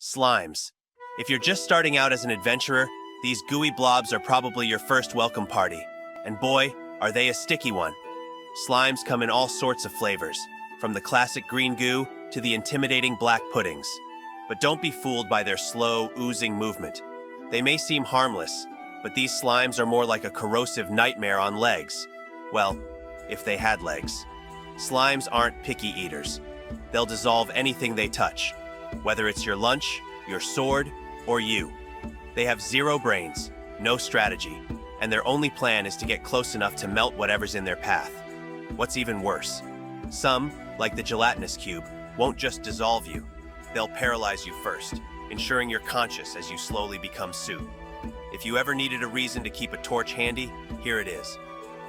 Slimes. If you're just starting out as an adventurer, these gooey blobs are probably your first welcome party. And boy, are they a sticky one. Slimes come in all sorts of flavors, from the classic green goo to the intimidating black puddings. But don't be fooled by their slow, oozing movement. They may seem harmless, but these slimes are more like a corrosive nightmare on legs. Well, if they had legs. Slimes aren't picky eaters. They'll dissolve anything they touch, whether it's your lunch, your sword, or you. They have zero brains, no strategy, and their only plan is to get close enough to melt whatever's in their path. What's even worse, some, like the gelatinous cube, won't just dissolve you. They'll paralyze you first, ensuring you're conscious as you slowly become soup. If you ever needed a reason to keep a torch handy, here it is.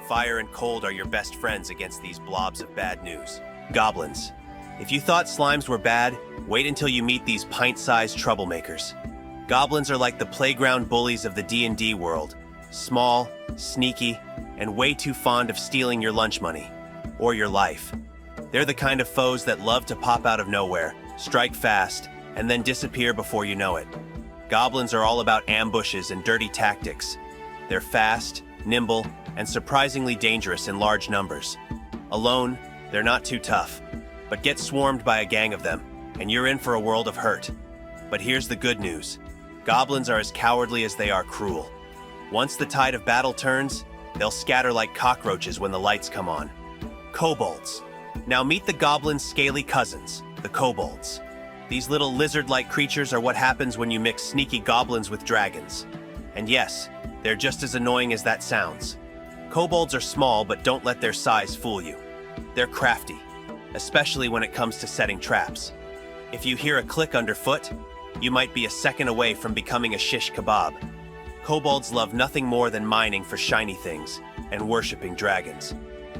Fire and cold are your best friends against these blobs of bad news. Goblins. If you thought slimes were bad, wait until you meet these pint-sized troublemakers. Goblins are like the playground bullies of the D&D world. Small, sneaky, and way too fond of stealing your lunch money. Or your life. They're the kind of foes that love to pop out of nowhere, strike fast, and then disappear before you know it. Goblins are all about ambushes and dirty tactics. They're fast, nimble, and surprisingly dangerous in large numbers. Alone, they're not too tough. But get swarmed by a gang of them, and you're in for a world of hurt. But here's the good news. Goblins are as cowardly as they are cruel. Once the tide of battle turns, they'll scatter like cockroaches when the lights come on. Kobolds. Now meet the goblins' scaly cousins, the kobolds. These little lizard-like creatures are what happens when you mix sneaky goblins with dragons. And yes, they're just as annoying as that sounds. Kobolds are small, but don't let their size fool you. They're crafty, especially when it comes to setting traps. If you hear a click underfoot, you might be a second away from becoming a shish kebab. Kobolds love nothing more than mining for shiny things and worshipping dragons.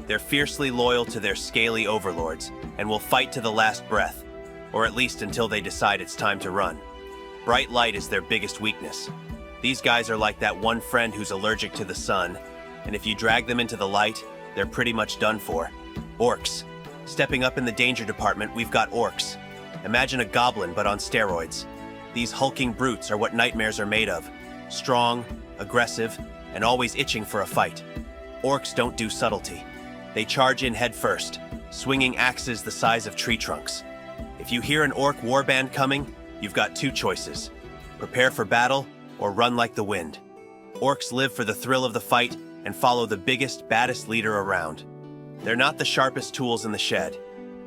They're fiercely loyal to their scaly overlords and will fight to the last breath, or at least until they decide it's time to run. Bright light is their biggest weakness. These guys are like that one friend who's allergic to the sun, and if you drag them into the light, they're pretty much done for. Orcs. Stepping up in the danger department, we've got orcs. Imagine a goblin, but on steroids. These hulking brutes are what nightmares are made of. Strong, aggressive, and always itching for a fight. Orcs don't do subtlety. They charge in head first, swinging axes the size of tree trunks. If you hear an orc warband coming, you've got two choices. Prepare for battle, or run like the wind. Orcs live for the thrill of the fight and follow the biggest, baddest leader around. They're not the sharpest tools in the shed,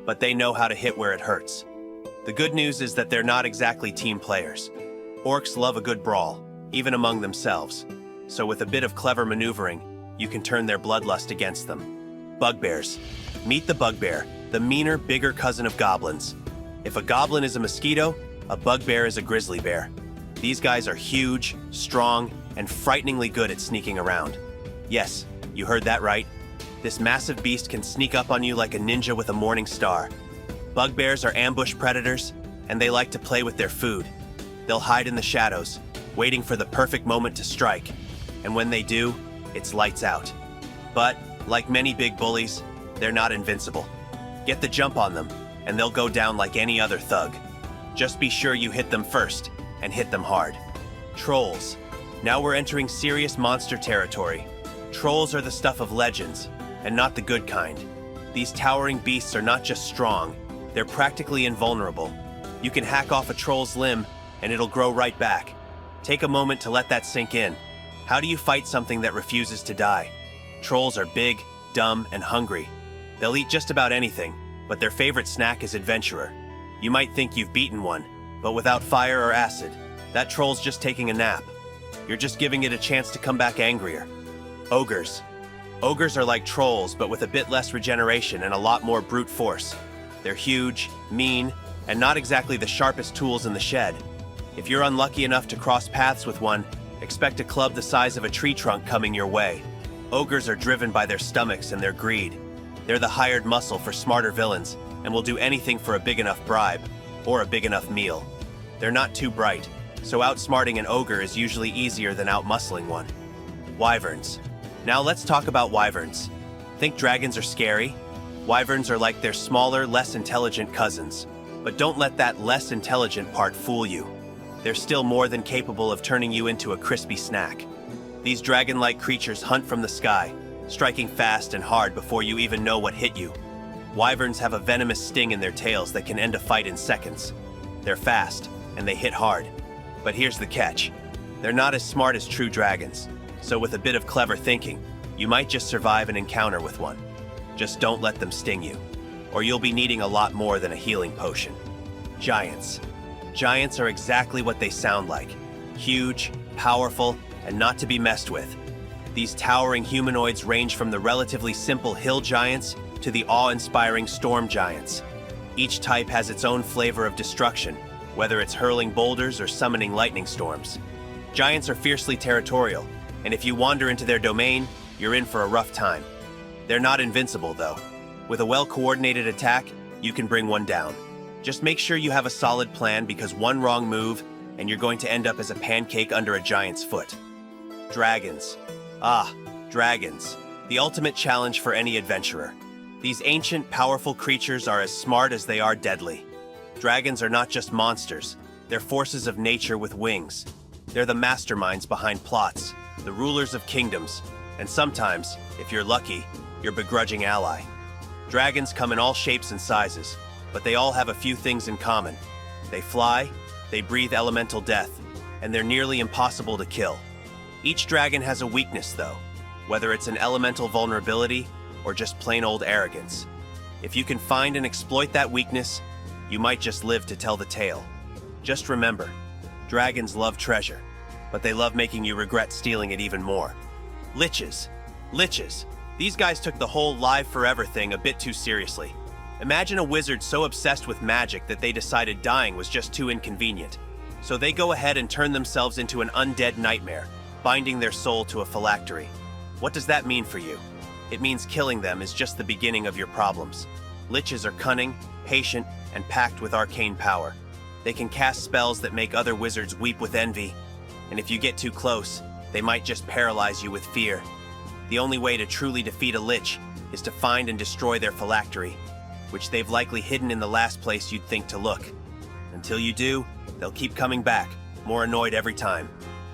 but they know how to hit where it hurts. The good news is that they're not exactly team players. Orcs love a good brawl, even among themselves. So with a bit of clever maneuvering, you can turn their bloodlust against them. Bugbears. Meet the bugbear, the meaner, bigger cousin of goblins. If a goblin is a mosquito, a bugbear is a grizzly bear. These guys are huge, strong, and frighteningly good at sneaking around. Yes, you heard that right. This massive beast can sneak up on you like a ninja with a morning star. Bugbears are ambush predators, and they like to play with their food. They'll hide in the shadows, waiting for the perfect moment to strike. And when they do, it's lights out. But, like many big bullies, they're not invincible. Get the jump on them, and they'll go down like any other thug. Just be sure you hit them first, and hit them hard. Trolls. Now we're entering serious monster territory. Trolls are the stuff of legends, and not the good kind. These towering beasts are not just strong, they're practically invulnerable. You can hack off a troll's limb, and it'll grow right back. Take a moment to let that sink in. How do you fight something that refuses to die? Trolls are big, dumb, and hungry. They'll eat just about anything, but their favorite snack is adventurer. You might think you've beaten one, but without fire or acid, that troll's just taking a nap. You're just giving it a chance to come back angrier. Ogres. Ogres are like trolls, but with a bit less regeneration and a lot more brute force. They're huge, mean, and not exactly the sharpest tools in the shed. If you're unlucky enough to cross paths with one, expect a club the size of a tree trunk coming your way. Ogres are driven by their stomachs and their greed. They're the hired muscle for smarter villains, and will do anything for a big enough bribe, or a big enough meal. They're not too bright, so outsmarting an ogre is usually easier than outmuscling one. Wyverns. Now let's talk about wyverns. Think dragons are scary? Wyverns are like their smaller, less intelligent cousins. But don't let that less intelligent part fool you. they're still more than capable of turning you into a crispy snack. These dragon-like creatures hunt from the sky, striking fast and hard before you even know what hit you. Wyverns have a venomous sting in their tails that can end a fight in seconds. They're fast, and they hit hard. But here's the catch. They're not as smart as true dragons, so with a bit of clever thinking, you might just survive an encounter with one. Just don't let them sting you, or you'll be needing a lot more than a healing potion. Giants. Giants are exactly what they sound like. Huge, powerful, and not to be messed with. These towering humanoids range from the relatively simple hill giants to the awe-inspiring storm giants. Each type has its own flavor of destruction, whether it's hurling boulders or summoning lightning storms. Giants are fiercely territorial, and if you wander into their domain, you're in for a rough time. They're not invincible, though. With a well-coordinated attack, you can bring one down. Just make sure you have a solid plan, because one wrong move, and you're going to end up as a pancake under a giant's foot. Dragons. Dragons. The ultimate challenge for any adventurer. These ancient, powerful creatures are as smart as they are deadly. Dragons are not just monsters. They're forces of nature with wings. They're the masterminds behind plots, the rulers of kingdoms, and sometimes, if you're lucky, your begrudging ally. Dragons come in all shapes and sizes, but they all have a few things in common. They fly, they breathe elemental death, and they're nearly impossible to kill. Each dragon has a weakness, though, whether it's an elemental vulnerability or just plain old arrogance. If you can find and exploit that weakness, you might just live to tell the tale. Just remember, dragons love treasure, but they love making you regret stealing it even more. Liches. Liches. These guys took the whole live forever thing a bit too seriously. Imagine a wizard so obsessed with magic that they decided dying was just too inconvenient. So they go ahead and turn themselves into an undead nightmare, binding their soul to a phylactery. What does that mean for you? It means killing them is just the beginning of your problems. Liches are cunning, patient, and packed with arcane power. They can cast spells that make other wizards weep with envy, and if you get too close, they might just paralyze you with fear. The only way to truly defeat a lich is to find and destroy their phylactery, which they've likely hidden in the last place you'd think to look. Until you do, they'll keep coming back, more annoyed every time.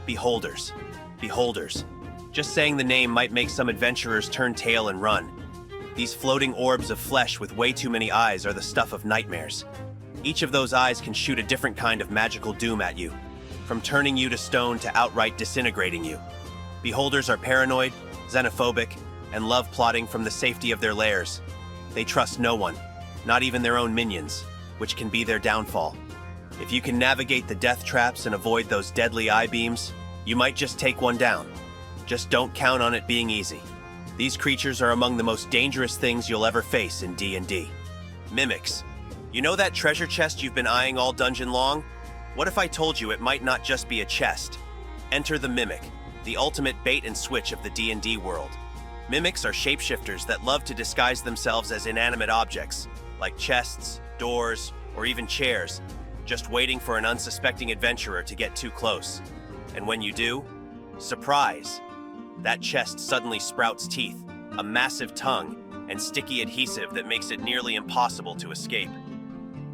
Beholders. Beholders. Just saying the name might make some adventurers turn tail and run. These floating orbs of flesh with way too many eyes are the stuff of nightmares. Each of those eyes can shoot a different kind of magical doom at you, from turning you to stone to outright disintegrating you. Beholders are paranoid, xenophobic, and love plotting from the safety of their lairs. They trust no one, not even their own minions, which can be their downfall. If you can navigate the death traps and avoid those deadly eye beams, you might just take one down. Just don't count on it being easy. These creatures are among the most dangerous things you'll ever face in D&D. Mimics. You know that treasure chest you've been eyeing all dungeon long? What if I told you it might not just be a chest? Enter the Mimic, the ultimate bait and switch of the D&D world. Mimics are shapeshifters that love to disguise themselves as inanimate objects, like chests, doors, or even chairs, just waiting for an unsuspecting adventurer to get too close. And when you do, surprise! That chest suddenly sprouts teeth, a massive tongue, and sticky adhesive that makes it nearly impossible to escape.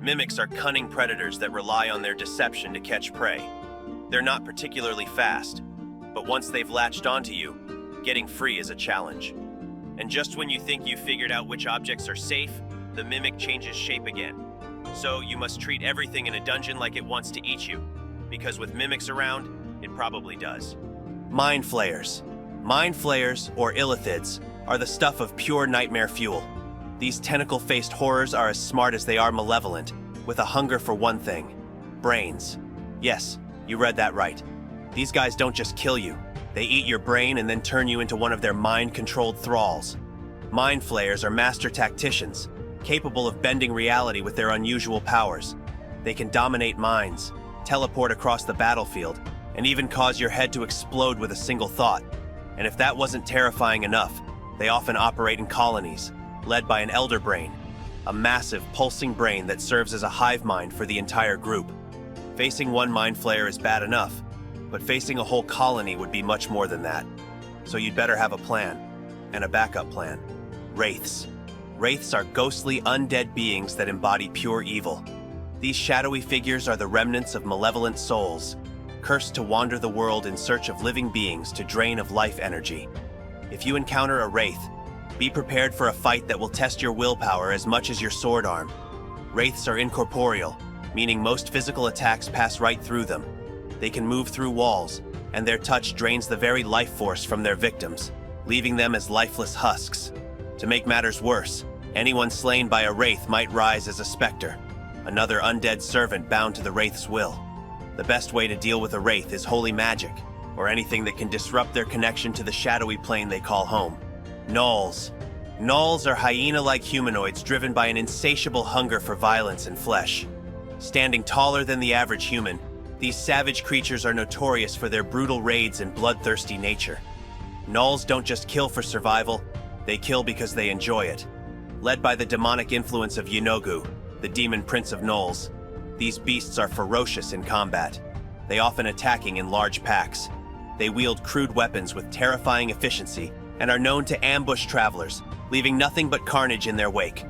Mimics are cunning predators that rely on their deception to catch prey. They're not particularly fast, but once they've latched onto you, getting free is a challenge. And just when you think you've figured out which objects are safe, the Mimic changes shape again. So you must treat everything in a dungeon like it wants to eat you, because with Mimics around, it probably does. Mind Flayers. Mind Flayers, or Illithids, are the stuff of pure nightmare fuel. These tentacle-faced horrors are as smart as they are malevolent, with a hunger for one thing: brains. Yes, you read that right. These guys don't just kill you. They eat your brain and then turn you into one of their mind-controlled thralls. Mind Flayers are master tacticians, capable of bending reality with their unusual powers. They can dominate minds, teleport across the battlefield, and even cause your head to explode with a single thought. And if that wasn't terrifying enough, they often operate in colonies, led by an elder brain, a massive, pulsing brain that serves as a hive mind for the entire group. Facing one Mind Flayer is bad enough, but facing a whole colony would be much more than that. So you'd better have a plan, and a backup plan. Wraiths. Wraiths are ghostly, undead beings that embody pure evil. These shadowy figures are the remnants of malevolent souls, cursed to wander the world in search of living beings to drain of life energy. If you encounter a wraith, be prepared for a fight that will test your willpower as much as your sword arm. Wraiths are incorporeal, meaning most physical attacks pass right through them. They can move through walls, and their touch drains the very life force from their victims, leaving them as lifeless husks. To make matters worse, anyone slain by a wraith might rise as a specter, another undead servant bound to the wraith's will. The best way to deal with a wraith is holy magic, or anything that can disrupt their connection to the shadowy plane they call home. Gnolls. Gnolls are hyena-like humanoids driven by an insatiable hunger for violence and flesh. Standing taller than the average human, these savage creatures are notorious for their brutal raids and bloodthirsty nature. Gnolls don't just kill for survival, they kill because they enjoy it. Led by the demonic influence of Yenogu, the demon prince of Gnolls, these beasts are ferocious in combat, they often attacking in large packs. They wield crude weapons with terrifying efficiency and are known to ambush travelers, leaving nothing but carnage in their wake.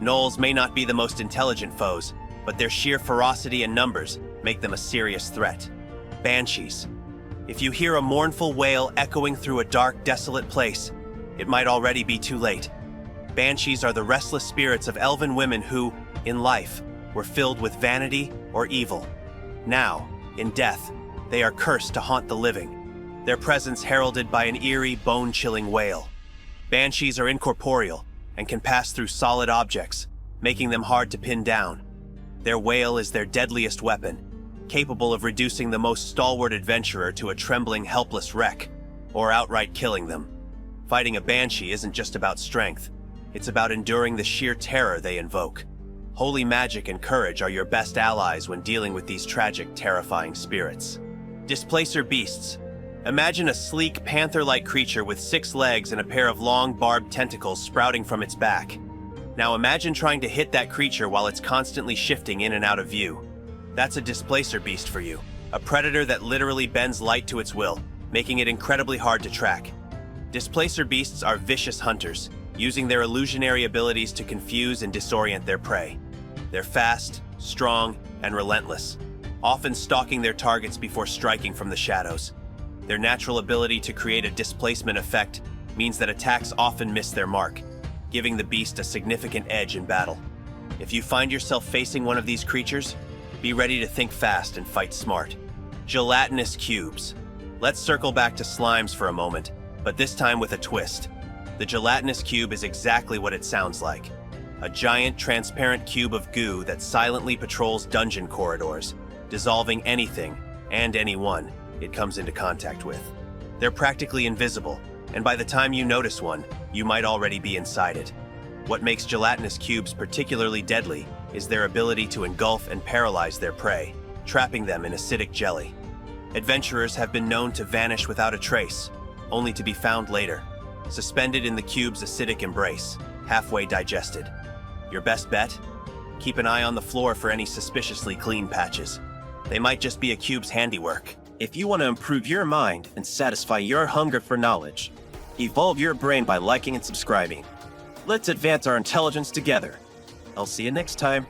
Gnolls may not be the most intelligent foes, but their sheer ferocity and numbers make them a serious threat. Banshees. If you hear a mournful wail echoing through a dark, desolate place, it might already be too late. Banshees are the restless spirits of elven women who, in life, were filled with vanity or evil. Now, in death, they are cursed to haunt the living, their presence heralded by an eerie, bone-chilling wail. Banshees are incorporeal and can pass through solid objects, making them hard to pin down. Their wail is their deadliest weapon, capable of reducing the most stalwart adventurer to a trembling, helpless wreck, or outright killing them. Fighting a banshee isn't just about strength, it's about enduring the sheer terror they invoke. Holy magic and courage are your best allies when dealing with these tragic, terrifying spirits. Displacer beasts. Imagine a sleek, panther-like creature with 6 legs and a pair of long, barbed tentacles sprouting from its back. Now imagine trying to hit that creature while it's constantly shifting in and out of view. That's a displacer beast for you, a predator that literally bends light to its will, making it incredibly hard to track. Displacer beasts are vicious hunters, using their illusionary abilities to confuse and disorient their prey. They're fast, strong, and relentless, often stalking their targets before striking from the shadows. Their natural ability to create a displacement effect means that attacks often miss their mark, giving the beast a significant edge in battle. If you find yourself facing one of these creatures, be ready to think fast and fight smart. Gelatinous cubes. Let's circle back to slimes for a moment, but this time with a twist. The gelatinous cube is exactly what it sounds like. A giant, transparent cube of goo that silently patrols dungeon corridors, dissolving anything and anyone it comes into contact with. They're practically invisible, and by the time you notice one, you might already be inside it. What makes gelatinous cubes particularly deadly is their ability to engulf and paralyze their prey, trapping them in acidic jelly. Adventurers have been known to vanish without a trace, only to be found later, suspended in the cube's acidic embrace, halfway digested. Your best bet? Keep an eye on the floor for any suspiciously clean patches. They might just be a cube's handiwork. If you want to improve your mind and satisfy your hunger for knowledge, evolve your brain by liking and subscribing. Let's advance our intelligence together. I'll see you next time.